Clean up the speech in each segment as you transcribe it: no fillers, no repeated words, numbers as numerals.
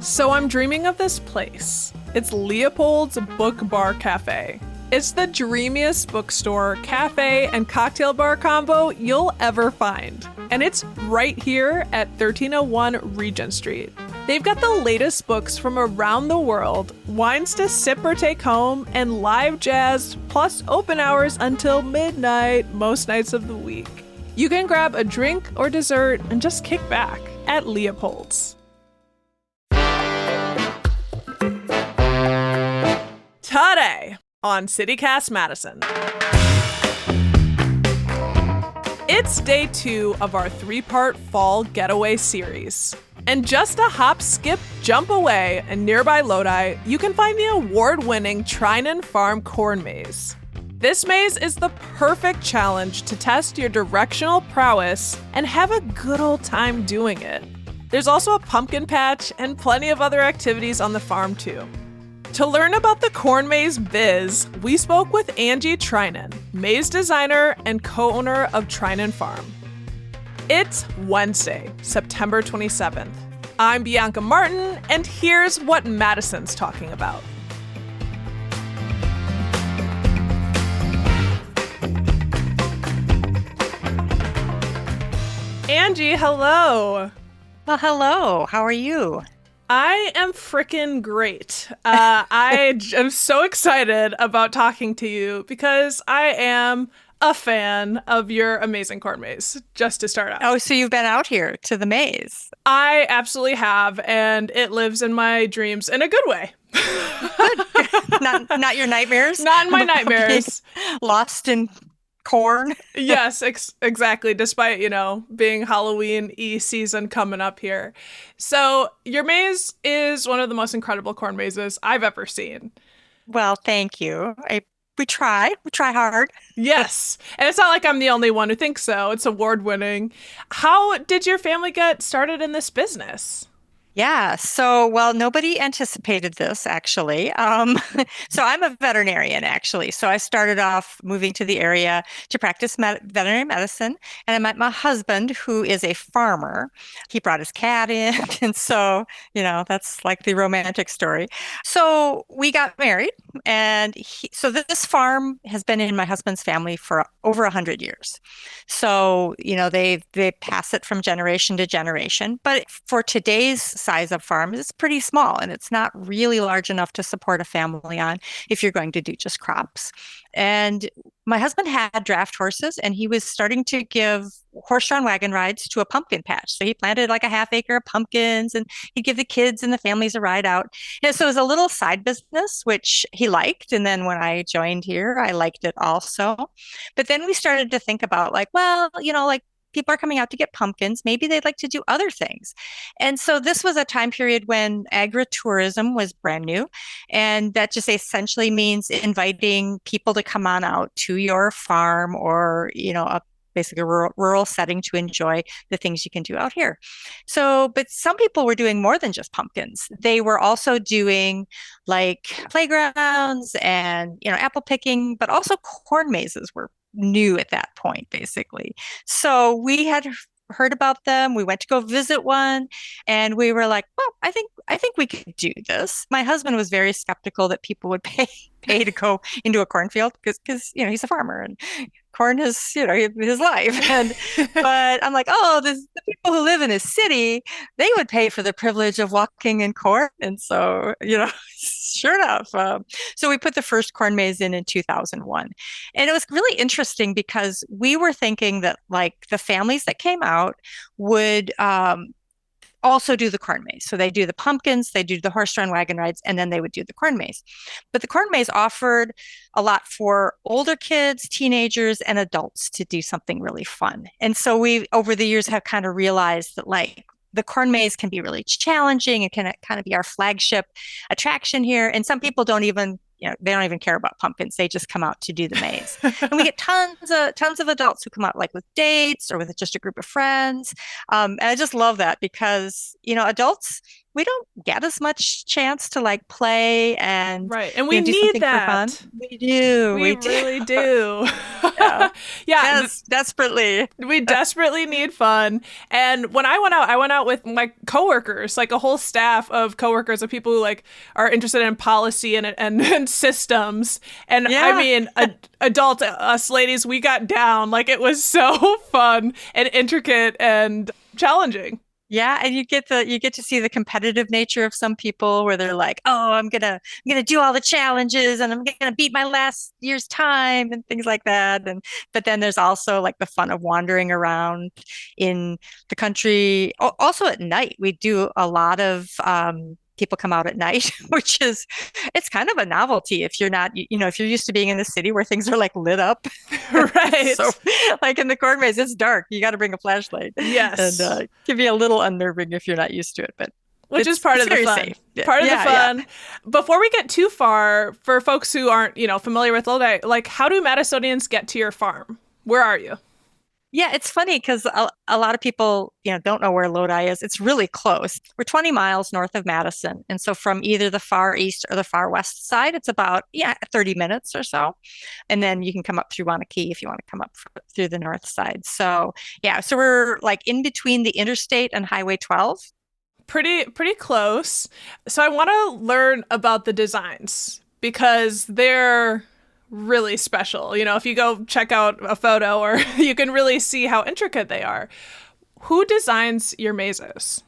So I'm dreaming of this place. It's Leopold's Book Bar Cafe. It's the dreamiest bookstore, cafe, and cocktail bar combo you'll ever find. And it's right here at 1301 Regent Street. They've got the latest books from around the world, wines to sip or take home, and live jazz, plus open hours until midnight most nights of the week. You can grab a drink or dessert and just kick back at Leopold's. Today on CityCast Madison. It's day 2 of our 3-part fall getaway series. And just a hop, skip, jump away in nearby Lodi, you can find the award-winning Trinan Farm Corn Maze. This maze is the perfect challenge to test your directional prowess and have a good old time doing it. There's also a pumpkin patch and plenty of other activities on the farm too. To learn about the corn maze biz, we spoke with Angie Trinan, maze designer and co-owner of Trinan Farm. It's Wednesday, September 27th. I'm Bianca Martin, and here's what Madison's talking about. Angie, hello. Well, hello. How are you? I am freaking great. I am so excited about talking to you because I am a fan of your amazing corn maze, just to start out. Oh, so you've been out here to the maze. I absolutely have, and it lives in my dreams in a good way. Good. Not your nightmares? Not in my nightmares. Lost in corn? Yes, exactly, despite, being Halloween-y season coming up here. So your maze is one of the most incredible corn mazes I've ever seen. Well, thank you. We try hard. Yes, and it's not like I'm the only one who thinks so. It's award-winning. How did your family get started in this business? Yeah. Well, nobody anticipated this, actually. So I'm a veterinarian, actually. So I started off moving to the area to practice veterinary medicine. And I met my husband, who is a farmer. He brought his cat in. And so, that's like the romantic story. So we got married. And so this farm has been in my husband's family for over 100 years. So, they pass it from generation to generation. But for today's size of farm, it's pretty small, and it's not really large enough to support a family on if you're going to do just crops. And my husband had draft horses, and he was starting to give horse-drawn wagon rides to a pumpkin patch. So he planted like a half acre of pumpkins, and he'd give the kids and the families a ride out. And so it was a little side business, which he liked. And then when I joined here, I liked it also. But then we started to think about people are coming out to get pumpkins. Maybe they'd like to do other things. And so this was a time period when agritourism was brand new. And that just essentially means inviting people to come on out to your farm or, basically a rural setting to enjoy the things you can do out here. So, but some people were doing more than just pumpkins. They were also doing like playgrounds and, apple picking, but also corn mazes were new at that point, basically. So we had heard about them. We went to go visit one, and we were like, well, I think we could do this. My husband was very skeptical that people would pay to go into a cornfield because he's a farmer and corn is his life. But I'm like, the people who live in a city, they would pay for the privilege of walking in corn. And so sure enough, so we put the first corn maze in 2001, and it was really interesting because we were thinking that like the families that came out would also do the corn maze. So they do the pumpkins, they do the horse-drawn wagon rides, and then they would do the corn maze. But the corn maze offered a lot for older kids, teenagers, and adults to do something really fun. And so we, over the years, have kind of realized that like the corn maze can be really challenging. It can kind of be our flagship attraction here. And some people don't even they don't even care about pumpkins. They just come out to do the maze. And we get tons of adults who come out like with dates or with just a group of friends. And I just love that because, adults, we don't get as much chance to like play and, Right. And we do need something for fun. that. We do, We we do. really do. Yeah. Yeah, Yes, desperately. we desperately need fun. And when I went out with my coworkers, like a whole staff of coworkers of people who like are interested in policy and systems. And I Yeah. mean, adult us ladies, we got down. Like it was so fun and intricate and challenging. Yeah, and you get to see the competitive nature of some people where they're like, "Oh, I'm gonna do all the challenges and I'm gonna beat my last year's time," and things like that. And but then there's also like the fun of wandering around in the country. Also at night, we do a lot of people come out at night, which is it's kind of a novelty if you're not, if you're used to being in the city where things are like lit up. So, Right. like in the corn maze, it's dark. You got to bring a flashlight, and Yes. it can be a little unnerving if you're not used to it. But Which is part it's of the very fun. safe. Yeah, Part of the yeah, yeah. fun. Before we get too far, for folks who aren't, familiar with Lodi, like how do Madisonians get to your farm? Where are you? Yeah, it's funny because a lot of people, don't know where Lodi is. It's really close. We're 20 miles north of Madison. And so from either the far east or the far west side, it's about, 30 minutes or so. And then you can come up through Wanakee if you want to come up through the north side. So, yeah, so we're like in between the interstate and Highway 12. Pretty close. So I want to learn about the designs because they're really special. If you go check out a photo or you can really see how intricate they are. Who designs your mazes?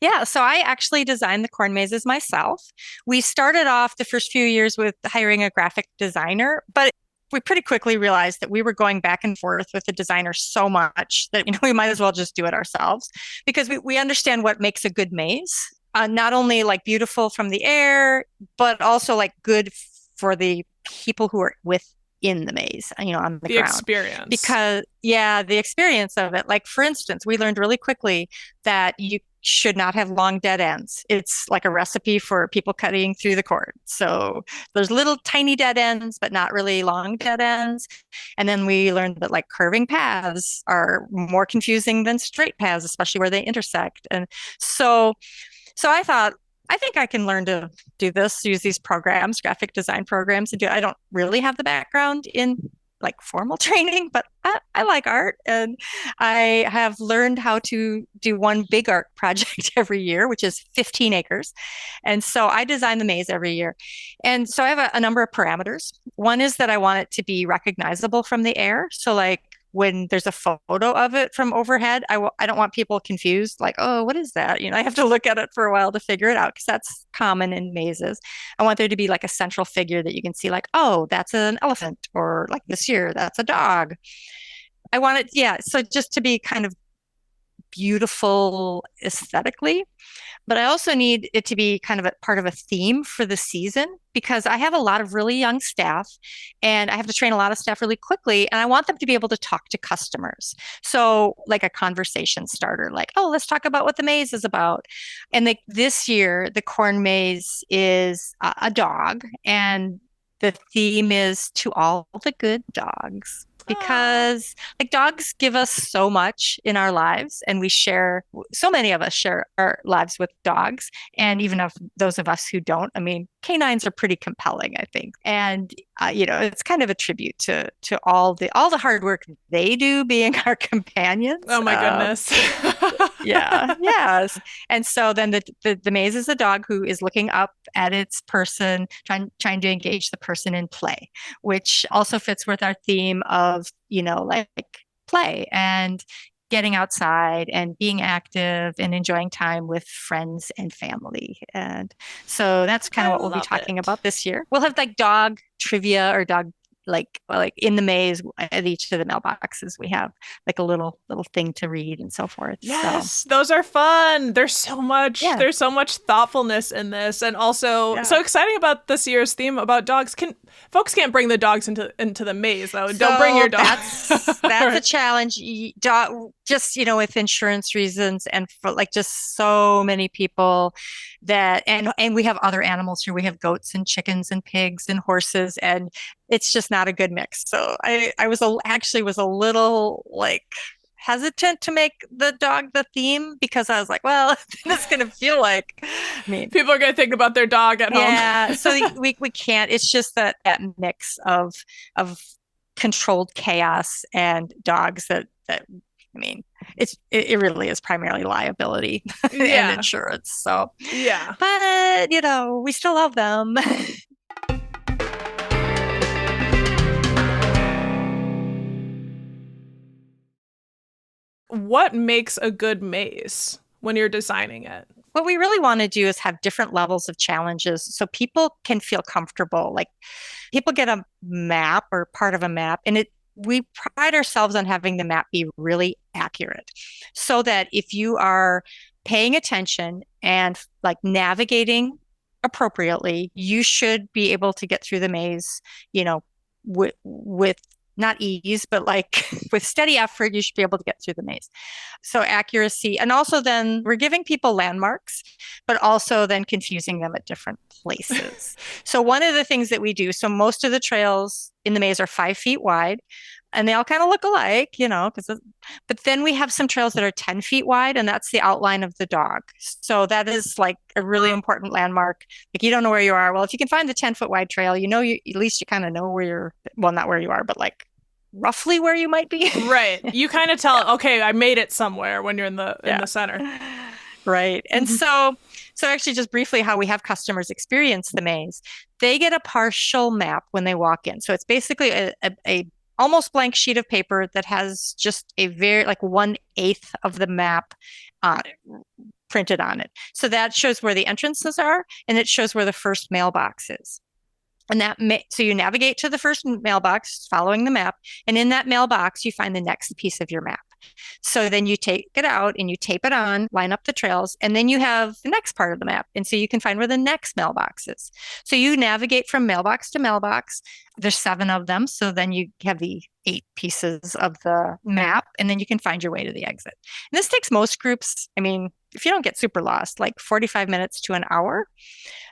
Yeah, so I actually designed the corn mazes myself. We started off the first few years with hiring a graphic designer, but we pretty quickly realized that we were going back and forth with the designer so much that we might as well just do it ourselves because we understand what makes a good maze. Not only like beautiful from the air, but also like good for the people who are within the maze, on the The ground. experience. Because, yeah, the experience of it. Like, for instance, we learned really quickly that you should not have long dead ends. It's like a recipe for people cutting through the cord. So there's little tiny dead ends, but not really long dead ends. And then we learned that like curving paths are more confusing than straight paths, especially where they intersect. And so I thought, I think I can learn to do this, use these programs, graphic design programs, and do. I don't really have the background in like formal training, but I like art, and I have learned how to do one big art project every year, which is 15 acres. And so I design the maze every year. And so I have a number of parameters. One is that I want it to be recognizable from the air. So like when there's a photo of it from overhead, I don't want people confused, like, oh, what is that? I have to look at it for a while to figure it out because that's common in mazes. I want there to be like a central figure that you can see, like, oh, that's an elephant, or like this year, that's a dog. I want it, yeah. So just to be kind of beautiful aesthetically, but I also need it to be kind of a part of a theme for the season because I have a lot of really young staff and I have to train a lot of staff really quickly. And I want them to be able to talk to customers. So, like a conversation starter, like, oh, let's talk about what the maze is about. And this year, the corn maze is a dog, and the theme is to all the good dogs Oh, because like dogs give us so much in our lives and we share so many of us share our lives with dogs, and even of those of us who don't, I mean, canines are pretty compelling, I think. And it's kind of a tribute to all the hard work they do being our companions. oh my goodness. Yeah, yes. And so then the maze is a dog who is looking up at its person, trying to engage the person in play, which also fits with our theme of, like play and getting outside and being active and enjoying time with friends and family. And so that's kind of I what we'll be love talking it. about this year. We'll have like dog trivia or dog like in the maze at each of the mailboxes we have like a little thing to read and so forth. So Yes, those are fun. yeah, There's so much thoughtfulness in this, and also yeah. so exciting about this year's theme about dogs. Can folks can't bring the dogs into the maze though. Don't bring your So dog. that's a challenge. Just with insurance reasons and for like just so many people that and we have other animals here. We have goats and chickens and pigs and horses, and it's just not a good mix. So I actually was a little like hesitant to make the dog the theme because I was like, well, it's going to feel like, I mean, People are going to think about their dog at home. yeah, so we can't. It's just that mix of controlled chaos and dogs that I mean, it really is primarily liability and Yeah. insurance. So, Yeah. but we still love them. What makes a good maze when you're designing it? What we really want to do is have different levels of challenges so people can feel comfortable. Like people get a map or part of a map, and we pride ourselves on having the map be really accurate so that if you are paying attention and like navigating appropriately, you should be able to get through the maze, with not ease, but like with steady effort, you should be able to get through the maze. So accuracy. And also then we're giving people landmarks, but also then confusing them at different places. So one of the things that we do, so most of the trails in the maze are 5 feet wide and they all kind of look alike, but then we have some trails that are 10 feet wide and that's the outline of the dog. So that is like a really important landmark. Like you don't know where you are. Well, if you can find the 10-foot wide trail, at least you kind of know well, not where you are, but like roughly where you might be. Right. You kind of tell, okay, I made it somewhere when you're in the center. Right. And so actually just briefly how we have customers experience the maze. They get a partial map when they walk in. So it's basically a almost blank sheet of paper that has just a very like 1/8 of the map printed on it. So that shows where the entrances are and it shows where the first mailbox is. And so you navigate to the first mailbox following the map. And in that mailbox, you find the next piece of your map. So then you take it out and you tape it on, line up the trails, and then you have the next part of the map. And so you can find where the next mailbox is. So you navigate from mailbox to mailbox. There's 7 of them. So then you have the 8 pieces of the map, and then you can find your way to the exit. And this takes most groups, I mean, if you don't get super lost, like 45 minutes to an hour.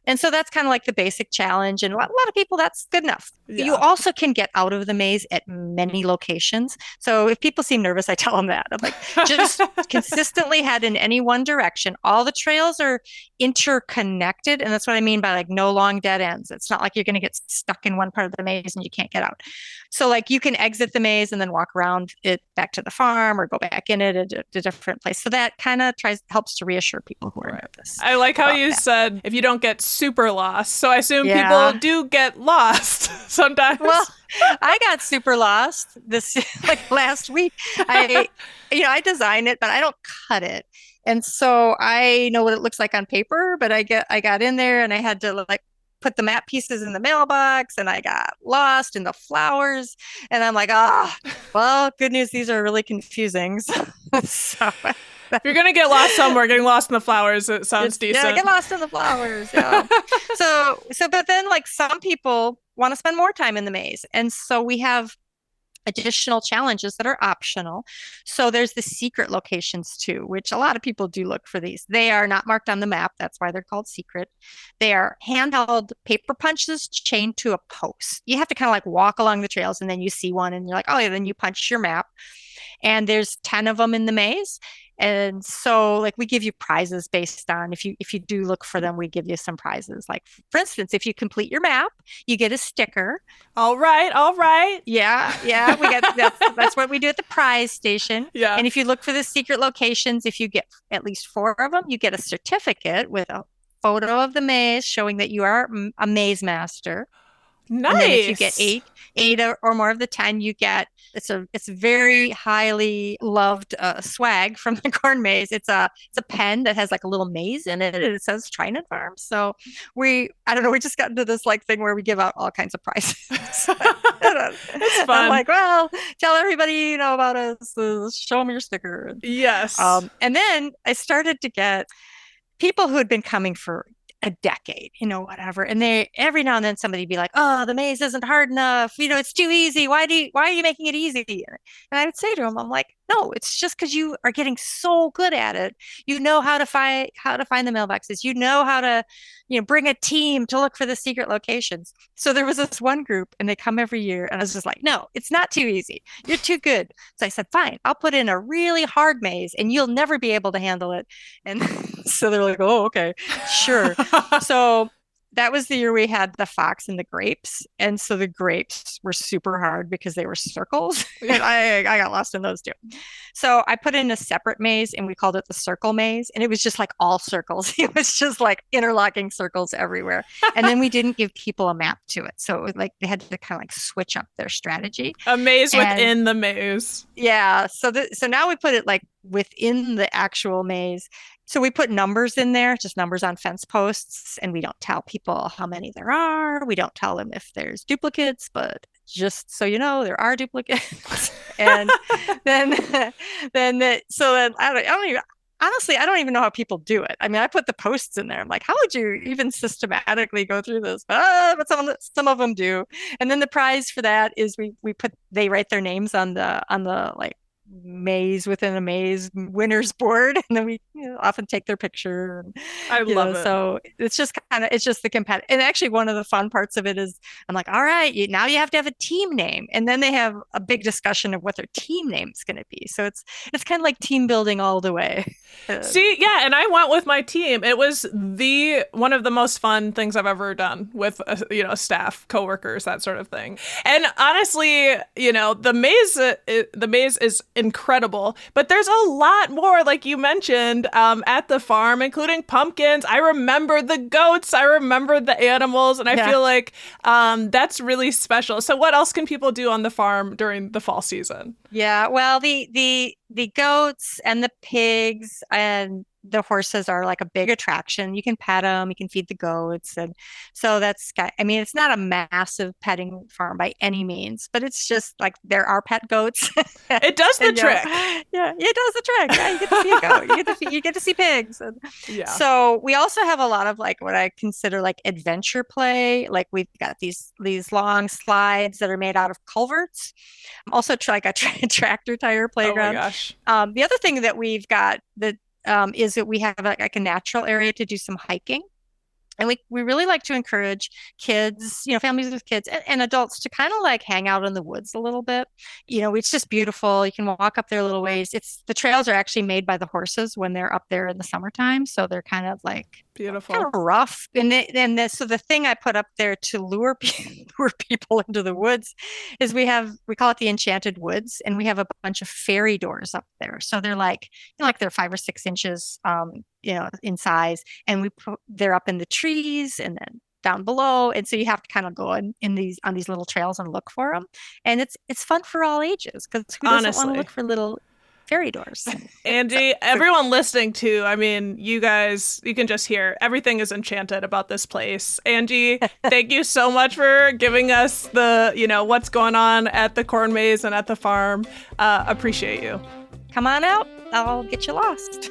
And so that's kind of like the basic challenge. And a lot of people, that's good enough. Yeah. You also can get out of the maze at many locations. So if people seem nervous, I tell them that. I'm like, just consistently head in any one direction. All the trails are interconnected. And that's what I mean by like no long dead ends. It's not like you're going to get stuck in one part of the maze and you can't get out. So like you can exit the maze and then walk around it back to the farm or go back in it at a different place. So that kind of helps to reassure people who are nervous. I like how you said if you don't get super lost. So I assume people do get lost sometimes. Well, I got super lost this like last week. I design it, but I don't cut it. And so I know what it looks like on paper, but I got in there and I had to like put the map pieces in the mailbox and I got lost in the flowers. And I'm like, well, good news. These are really confusing. So if you're going to get lost somewhere, getting lost in the flowers, it sounds decent. Yeah, get lost in the flowers. Yeah. But then like some people want to spend more time in the maze. And so we have additional challenges that are optional. So there's the secret locations too, which a lot of people do look for these. They are not marked on the map. That's why they're called secret. They are handheld paper punches chained to a post. You have to kind of like walk along the trails and then you see one and you're like, oh, yeah, then you punch your map. And there's 10 of them in the maze. And so like we give you prizes based on if you do look for them, we give you some prizes. Like for instance, if you complete your map, you get a sticker. All right. Yeah. We get that's what we do at the prize station. Yeah. And if you look for the secret locations, if you get at least 4 of them, you get a certificate with a photo of the maze showing that you are a maze master. Nice. And then if you get eight or more of the 10, you get it's very highly loved swag from the corn maze. It's a pen that has like a little maze in it, and it says Trinan Farms. So we just got into this like thing where we give out all kinds of prizes. It's fun. I'm like, well, tell everybody about us. Show them your sticker. Yes. And then I started to get people who had been coming for a decade, whatever. And they every now and then somebody be like, oh, the maze isn't hard enough. It's too easy. Why are you making it easy? And I would say to them, I'm like, No, it's just because you are getting so good at it. You know how to find the mailboxes. You know how to, bring a team to look for the secret locations. So there was this one group and they come every year and I was just like, no, it's not too easy. You're too good. So I said, fine, I'll put in a really hard maze and you'll never be able to handle it. And so they're like, oh, okay, sure. So that was the year we had the fox and the grapes. And so the grapes were super hard because they were circles. And I got lost in those too. So I put in a separate maze and we called it the circle maze. And it was just like all circles. It was just like interlocking circles everywhere. And then we didn't give people a map to it. So it was like they had to kind of like switch up their strategy. A maze within the maze. Yeah. So now we put it like within the actual maze. So we put numbers in there, just numbers on fence posts, and we don't tell people how many there are. We don't tell them if there's duplicates, but just so you know, there are duplicates. And then I don't even, honestly, I don't even know how people do it. I mean, I put the posts in there. I'm like, how would you even systematically go through this? But some of them do. And then the prize for that is they write their names on the like maze within a maze winners board, and then we often take their picture. I love it. So it's just the competitive. And actually, one of the fun parts of it is I'm like, all right, now you have to have a team name, and then they have a big discussion of what their team name is going to be. So it's kind of like team building all the way. See, yeah, and I went with my team. It was one of the most fun things I've ever done with staff, coworkers, that sort of thing. And honestly, the maze is incredible, but there's a lot more, like you mentioned, at the farm, including pumpkins. I remember the goats, I remember the animals, and I feel like that's really special. So what else can people do on the farm during the fall season? Yeah, well, the goats and the pigs and the horses are like a big attraction. You can pet them, you can feed the goats. And so it's not a massive petting farm by any means, but it's just like there are pet goats. It does the trick. Yeah, it does the trick. Yeah, you get to see a goat. You get to see pigs. And so we also have a lot of like what I consider like adventure play. Like we've got these long slides that are made out of culverts. Also like a tractor tire playground. Oh my gosh. The other thing that we've got that is that we have like a natural area to do some hiking. And we really like to encourage kids, families with kids and adults to kind of like hang out in the woods a little bit. It's just beautiful. You can walk up there a little ways. The trails are actually made by the horses when they're up there in the summertime. So they're kind of like beautiful, kind of rough. So the thing I put up there to lure people into the woods is we call it the Enchanted Woods, and we have a bunch of fairy doors up there. So they're like, they're 5 or 6 inches, in size, and they're up in the trees and then down below, and so you have to kind of go on these little trails and look for them, and it's fun for all ages because who doesn't want to look for little fairy doors? Angie, everyone listening too, I mean, you guys, you can just hear everything is enchanted about this place. Angie, thank you so much for giving us the what's going on at the corn maze and at the farm. Appreciate you. Come on out, I'll get you lost.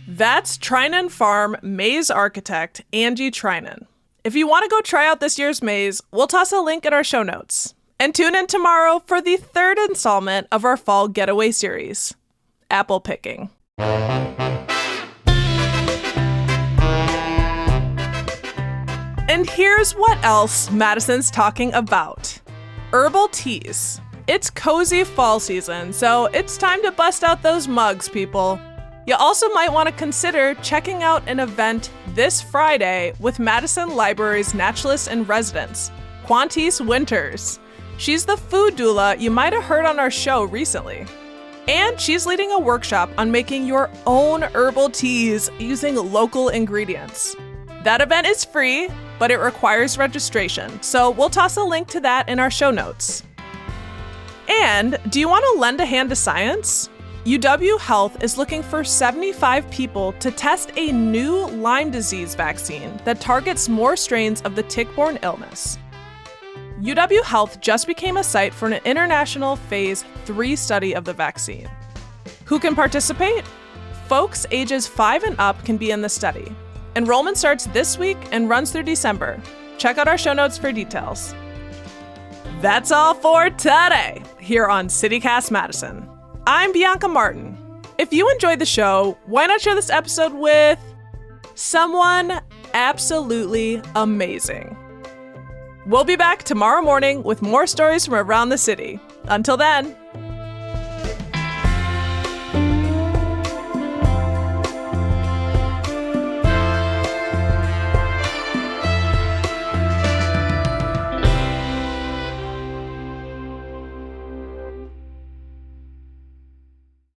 That's Trinan Farm maze architect Angie Trinan. If you want to go try out this year's maze, we'll toss a link in our show notes. And tune in tomorrow for the 3rd installment of our Fall Getaway series, Apple Picking. And here's what else Madison's talking about. Herbal teas. It's cozy fall season, so it's time to bust out those mugs, people. You also might want to consider checking out an event this Friday with Madison Library's naturalist in residence, Quantice Winters. She's the food doula you might have heard on our show recently. And she's leading a workshop on making your own herbal teas using local ingredients. That event is free, but it requires registration, so we'll toss a link to that in our show notes. And do you want to lend a hand to science? UW Health is looking for 75 people to test a new Lyme disease vaccine that targets more strains of the tick-borne illness. UW Health just became a site for an international phase 3 study of the vaccine. Who can participate? Folks ages 5 and up can be in the study. Enrollment starts this week and runs through December. Check out our show notes for details. That's all for today here on CityCast Madison. I'm Bianca Martin. If you enjoyed the show, why not share this episode with someone absolutely amazing? We'll be back tomorrow morning with more stories from around the city. Until then,